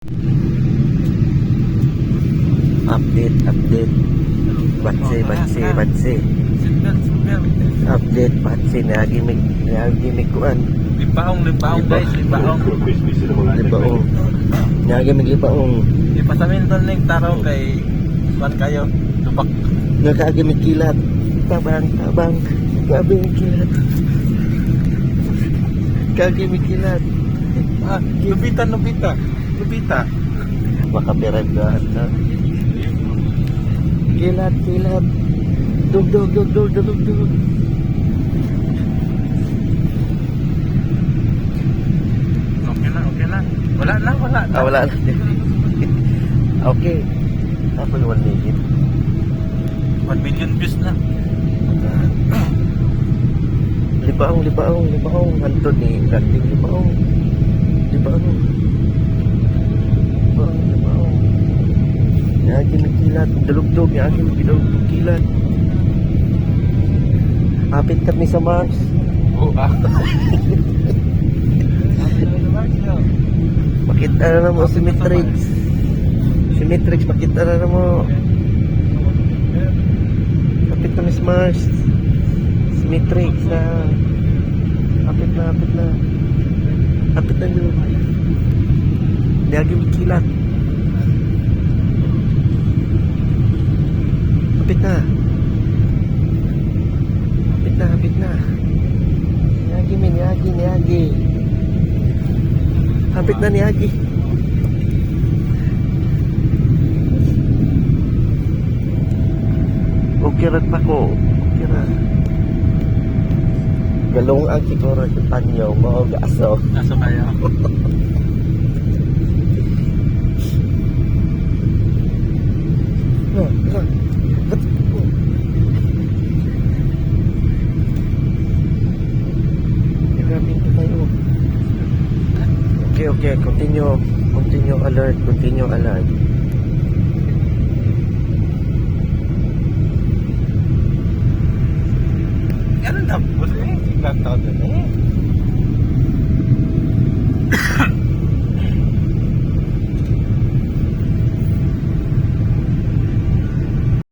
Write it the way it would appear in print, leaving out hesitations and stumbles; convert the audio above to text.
Update. Batse. Update, batse. Nagimig kuan. Libaong guys, libaong. Nagimig libaong. Ipasamin doon ng taraw kay Juan kayo. Lubak. Nagagimig kilat. Tabang. Nagagimig kilat. Kagimig kilat. Lubita. Makapirat ka. Kilat. Dug. Okay na. Wala na. Wala na. Okay. Ako yung 1 minute. 1 million views na. Libaong. Hantod ni Landing libaong. Yagi nagkilat. Dalugdog. Yagi nagkidog kilat. Apit kami sa Mars. Makita na mo si Matrix. Makita na mo. Apit kami sa Mars. Si Matrix na. Apit na yun. Yagi nagkilat. Hapit na. Niyagi. Hapit na Niyagi. Okay pa ko. Galong ang siguro sa tanyo mo gaso. Nasa kaya. Okay. Continue alert.